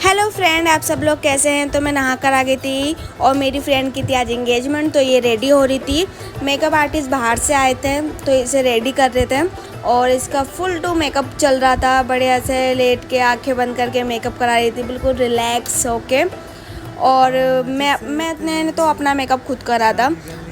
Hello friend, आप सब लोग कैसे हैं। तो मैं नहा कर आ गई थी और मेरी फ्रेंड की थी आज एंगेजमेंट, तो ये रेडी हो रही थी। मेकअप आर्टिस्ट बाहर से आए थे तो इसे रेडी कर रहे थे और इसका फुल टू मेकअप चल रहा था। बढ़िया से लेट के आंखें बंद करके मेकअप करा रही थी, बिल्कुल रिलैक्स होके। और मैंने तो अपना मेकअप खुद करा था।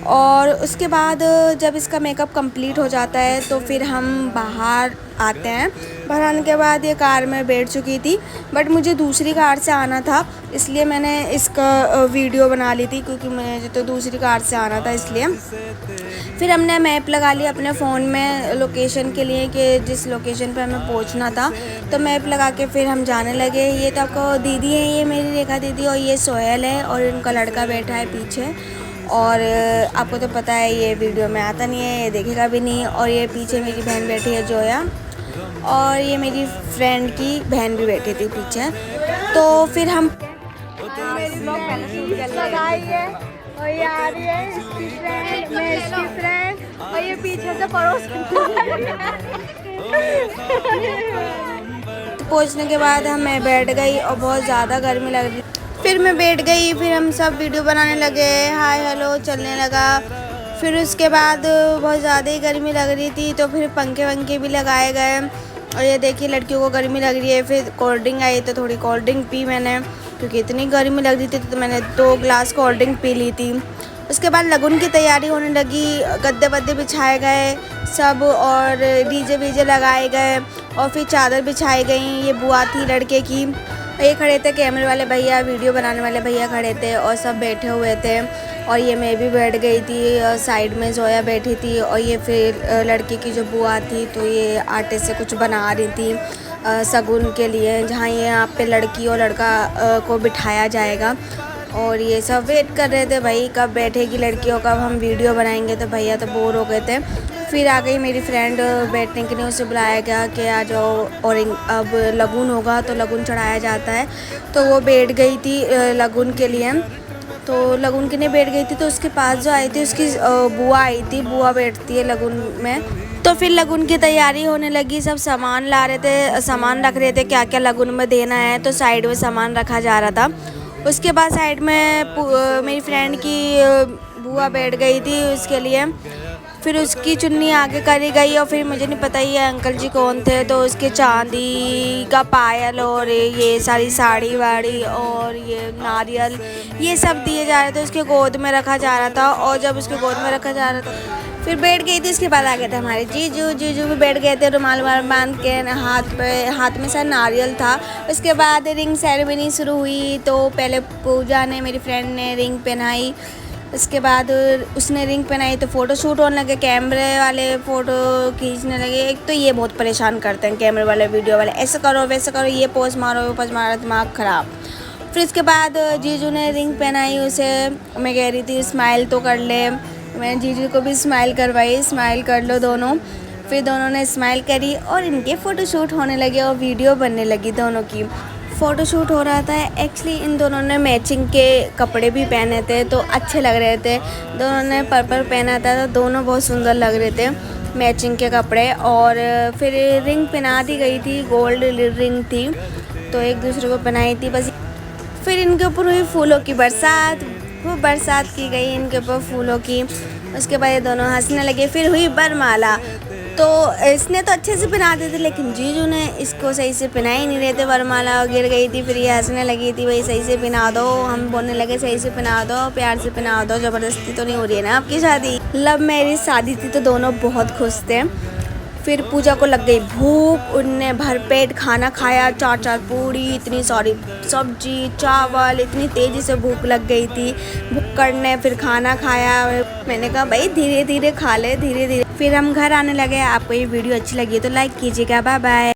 और उसके बाद जब इसका मेकअप कंप्लीट हो जाता है तो फिर हम बाहर आते हैं। बाहर आने के बाद ये कार में बैठ चुकी थी, बट मुझे दूसरी कार से आना था, इसलिए मैंने इसका वीडियो बना ली थी, क्योंकि मुझे तो दूसरी कार से आना था। इसलिए फिर हमने मैप लगा लिया अपने फ़ोन में लोकेशन के लिए कि जिस लोकेशन पे हमें पहुंचना था। तो मैप लगा के फिर हम जाने लगे। ये तो आपको दीदी है, ये मेरी रेखा दीदी, और ये सोहेल है और इनका लड़का बैठा है पीछे। और आपको तो पता है ये वीडियो में आता नहीं है, ये देखेगा भी नहीं। और ये पीछे मेरी बहन बैठी है जोया, और ये मेरी फ्रेंड की बहन भी बैठी थी पीछे। तो फिर हम और ये आ रही है इसकी फ्रेंड, मैं इसकी फ्रेंड, और ये पीछे से पड़ोस पहुंचने के बाद मैं बैठ गई और बहुत ज़्यादा गर्मी लग रही। फिर मैं बैठ गई, फिर हम सब वीडियो बनाने लगे, हाय हेलो चलने लगा। फिर उसके बाद बहुत ज़्यादा ही गर्मी लग रही थी, तो फिर पंखे वंखे भी लगाए गए। और ये देखिए लड़कियों को गर्मी लग रही है। फिर कोल्ड ड्रिंक आई तो थोड़ी कोल्ड ड्रिंक पी मैंने, क्योंकि इतनी गर्मी लग रही थी, तो मैंने 2 ग्लास कोल्ड ड्रिंक पी ली थी। उसके बाद लगन की तैयारी होने लगी, गद्दे वद्दे बिछाए गए सब, और डीजे वीजे लगाए गए, और फिर चादर बिछाई गई। ये बुआ थी लड़के की, ये खड़े थे कैमरे वाले भैया, वीडियो बनाने वाले भैया खड़े थे, और सब बैठे हुए थे। और ये मैं भी बैठ गई थी, साइड में जोया बैठी थी। और ये फिर लड़की की जो बुआ थी, तो ये आटे से कुछ बना रही थी शगुन के लिए, जहाँ ये यहाँ पे लड़की और लड़का को बिठाया जाएगा। और ये सब वेट कर रहे थे, भाई कब बैठेगी लड़की और कब हम वीडियो बनाएंगे। तो भैया तो बोर हो गए थे। फिर आ गई मेरी फ्रेंड बैठने के लिए, उसे बुलाया गया कि आ जाओ। और अब लगुन होगा तो लगुन चढ़ाया जाता है, तो वो बैठ गई थी लगुन के लिए। तो लगुन के लिए बैठ गई थी, तो उसके पास जो आई थी उसकी बुआ आई थी, बुआ बैठती है लगुन में। तो फिर लगुन की तैयारी होने लगी, सब सामान ला रहे थे, सामान रख रहे थे, क्या क्या लगुन में देना है। तो साइड में सामान रखा जा रहा था। उसके बाद साइड में मेरी फ्रेंड की बुआ बैठ गई थी उसके लिए। फिर उसकी चुन्नी आगे करी गई, और फिर मुझे नहीं पता ये अंकल जी कौन थे, तो उसके चांदी का पायल और ये सारी साड़ी वाड़ी और ये नारियल ये सब दिए जा रहे थे, उसके गोद में रखा जा रहा था। और जब उसके गोद में रखा जा रहा था फिर बैठ गई थी। इसके बाद आ गए थे हमारे जीजू भी बैठ गए थे, रुमाल बांध के, हाथ में शायद नारियल था। उसके बाद रिंग सेरेमनी शुरू हुई, तो पहले पूजा ने, मेरी फ्रेंड ने रिंग पहनाई। उसके बाद उसने रिंग पहनाई तो फ़ोटो शूट होने लगे, कैमरे वाले फ़ोटो खींचने लगे। एक तो ये बहुत परेशान करते हैं कैमरे वाले, वीडियो वाले, ऐसे करो वैसे करो, ये पोज मारो वो पोज मारो, दिमाग ख़राब। फिर उसके बाद जीजू ने रिंग पहनाई उसे। मैं कह रही थी स्माइल तो कर ले, मैंने जीजू को भी स्माइल करवाई, स्माइल कर लो दोनों। फिर दोनों ने स्माइल करी और इनके फ़ोटो शूट होने लगे और वीडियो बनने लगी। दोनों की फ़ोटो शूट हो रहा था। एक्चुअली इन दोनों ने मैचिंग के कपड़े भी पहने थे, तो अच्छे लग रहे थे। दोनों ने पर्पल पहना था, तो दोनों बहुत सुंदर लग रहे थे मैचिंग के कपड़े। और फिर रिंग पहना दी गई थी, गोल्ड रिंग थी, तो एक दूसरे को पहनाई थी बस। फिर इनके ऊपर हुई फूलों की बरसात, खूब बरसात की गई इनके ऊपर फूलों की। उसके बाद ये दोनों हंसने लगे। फिर हुई वरमाला, तो इसने तो अच्छे से पहना दी थी, लेकिन जीजू ने इसको सही से पहना ही नहीं रहे थे। वरमाला गिर गई थी, फिर ये हंसने लगी थी, भाई सही से पहना दो। हम बोलने लगे सही से पहना दो, प्यार से पहना दो, ज़बरदस्ती तो नहीं हो रही है ना आपकी शादी। लव मैरिज शादी थी, तो दोनों बहुत खुश थे। फिर पूजा को लग गई भूख, उनने भरपेट खाना खाया, 4 पूड़ी, इतनी सारी सब्जी चावल, इतनी तेज़ी से भूख लग गई थी भुक्कड़ ने। फिर खाना खाया, मैंने कहा भाई धीरे धीरे खा ले, धीरे धीरे। फिर हम घर आने लगे। आपको ये वीडियो अच्छी लगी तो लाइक कीजिएगा, बाय बाय।